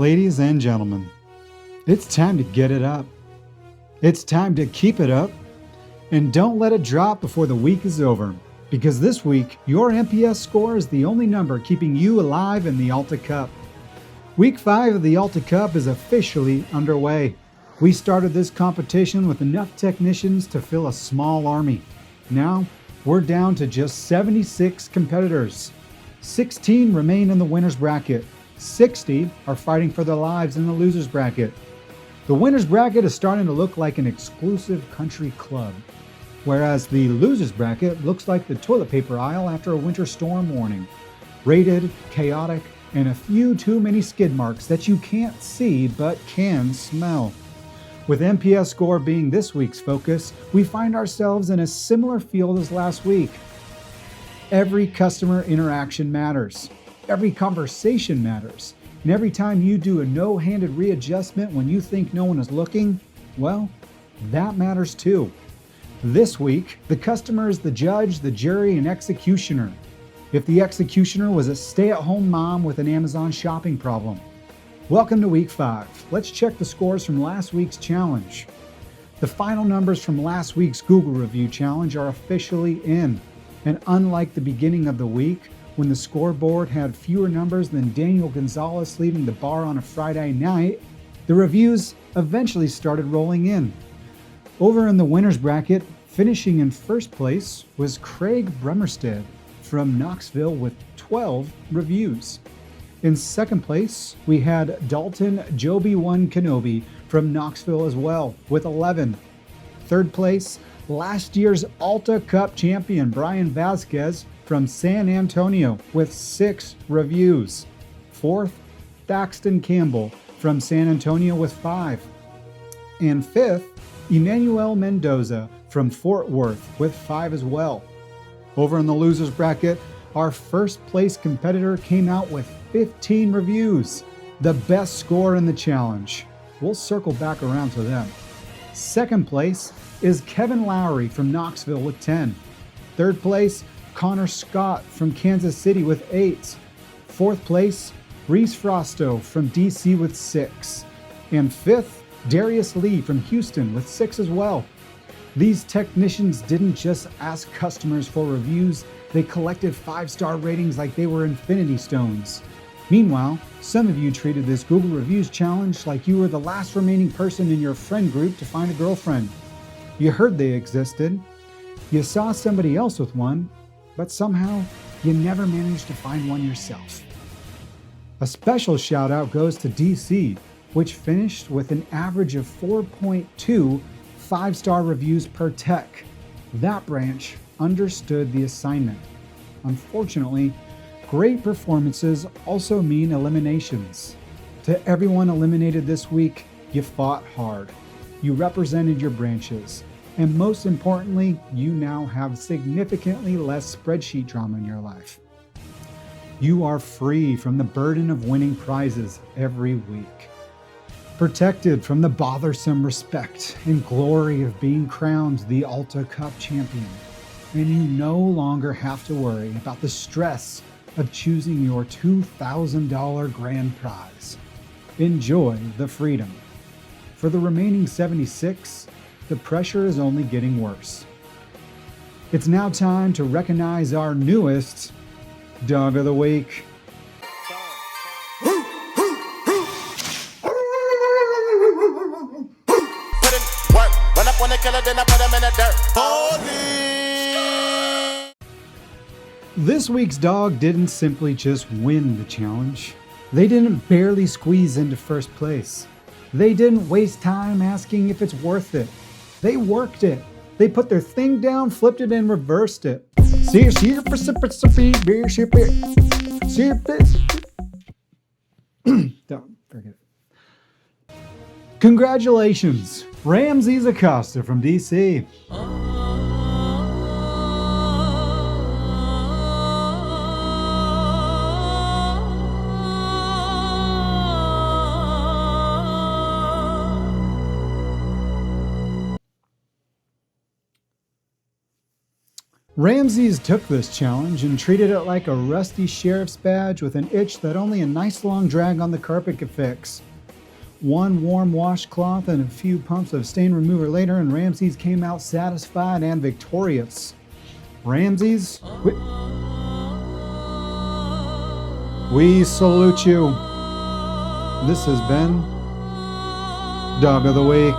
ladies and gentlemen, it's time to get it up. It's time to keep it up. And don't let it drop before the week is over, because this week, your MPS score is the only number keeping you alive in the Alta Cup. Week 5 of the Alta Cup is officially underway. We started this competition with enough technicians to fill a small army. Now, we're down to just 76 competitors. 16 remain in the winner's bracket. 60 are fighting for their lives in the loser's bracket. The winner's bracket is starting to look like an exclusive country club, whereas the loser's bracket looks like the toilet paper aisle after a winter storm warning. Rated, chaotic, and a few too many skid marks that you can't see but can smell. With MPS score being this week's focus, we find ourselves in a similar field as last week. Every customer interaction matters. Every conversation matters. And every time you do a no-handed readjustment when you think no one is looking, well, that matters too. This week, the customer is the judge, the jury, and executioner. If the executioner was a stay-at-home mom with an Amazon shopping problem. Welcome to week 5. Let's check the scores from last week's challenge. The final numbers from last week's Google review challenge are officially in. And unlike the beginning of the week, when the scoreboard had fewer numbers than Daniel Gonzalez leaving the bar on a Friday night, the reviews eventually started rolling in. Over in the winner's bracket, finishing in first place was Craig Bremerstead from Knoxville with 12 reviews. In second place, we had Dalton Joby1 Kenobi from Knoxville as well with 11. Third place, last year's Alta Cup champion Brian Vasquez from San Antonio with 6 reviews. Fourth, Thaxton Campbell from San Antonio with 5. And fifth, Emmanuel Mendoza from Fort Worth with 5 as well. Over in the losers bracket, our first place competitor came out with 15 reviews, the best score in the challenge. We'll circle back around to them. Second place is Kevin Lowry from Knoxville with 10. Third place, Connor Scott from Kansas City with 8. Fourth place, Reese Frosto from DC with 6. And fifth, Darius Lee from Houston with 6 as well. These technicians didn't just ask customers for reviews, they collected 5-star ratings like they were infinity stones. Meanwhile, some of you treated this Google Reviews challenge like you were the last remaining person in your friend group to find a girlfriend. You heard they existed, you saw somebody else with one, but somehow you never managed to find one yourself. A special shout out goes to DC, which finished with an average of 4.2 5-star reviews per tech. That branch understood the assignment. Unfortunately, great performances also mean eliminations. To everyone eliminated this week, you fought hard. You represented your branches. And most importantly, you now have significantly less spreadsheet drama in your life. You are free from the burden of winning prizes every week. Protected from the bothersome respect and glory of being crowned the Alta Cup champion. And you no longer have to worry about the stress of choosing your $2,000 grand prize. Enjoy the freedom. For the remaining 76, the pressure is only getting worse. It's now time to recognize our newest Dog of the Week. This week's dog didn't simply just win the challenge. They didn't barely squeeze into first place. They didn't waste time asking if it's worth it. They worked it. They put their thing down, flipped it, and reversed it. Don't forget it. Congratulations, Ramses Acosta from DC. Ramses took this challenge and treated it like a rusty sheriff's badge with an itch that only a nice long drag on the carpet could fix. One warm washcloth and a few pumps of stain remover later, and Ramses came out satisfied and victorious. Ramses, we salute you. This has been Dog of the Week.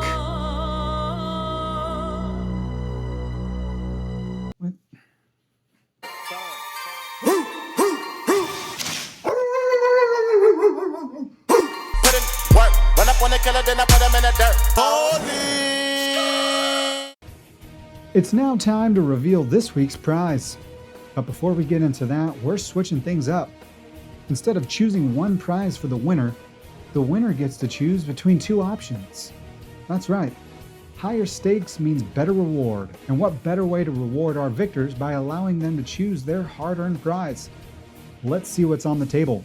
It's now time to reveal this week's prize. But before we get into that, we're switching things up. Instead of choosing one prize for the winner gets to choose between two options. That's right. Higher stakes means better reward. And what better way to reward our victors by allowing them to choose their hard-earned prize? Let's see what's on the table.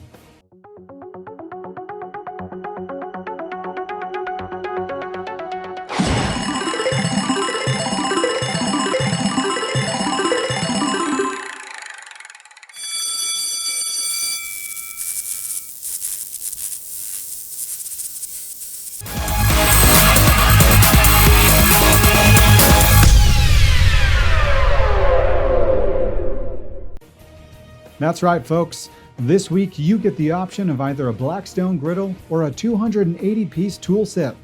That's right, folks. This week you get the option of either a Blackstone griddle or a 280-piece tool set.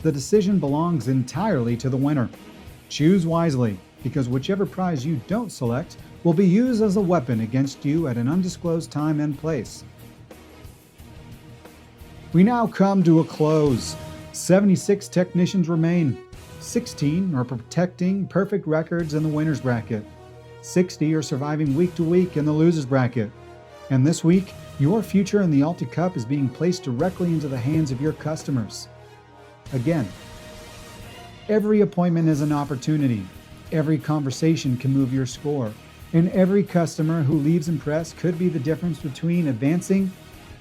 The decision belongs entirely to the winner. Choose wisely, because whichever prize you don't select will be used as a weapon against you at an undisclosed time and place. We now come to a close. 76 technicians remain. 16 are protecting perfect records in the winner's bracket. 60 are surviving week to week in the loser's bracket. And this week, your future in the Alta Cup is being placed directly into the hands of your customers. Again, every appointment is an opportunity. Every conversation can move your score. And every customer who leaves impressed could be the difference between advancing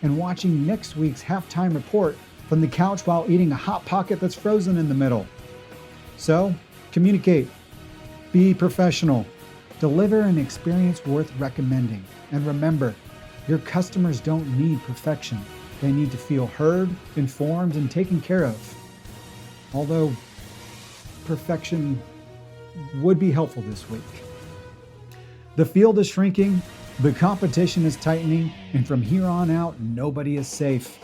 and watching next week's halftime report from the couch while eating a Hot Pocket that's frozen in the middle. So, communicate. Be professional. Deliver an experience worth recommending. And remember, your customers don't need perfection. They need to feel heard, informed, and taken care of. Although, perfection would be helpful this week. The field is shrinking, the competition is tightening, and from here on out, nobody is safe.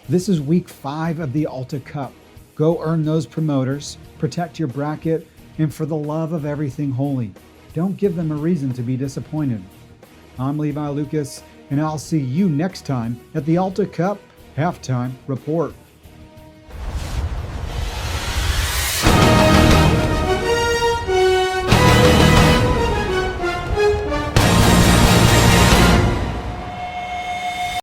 This is week 5 of the Alta Cup. Go earn those promoters, protect your bracket, and for the love of everything holy, don't give them a reason to be disappointed. I'm Levi Lucas, and I'll see you next time at the Alta Cup Halftime Report.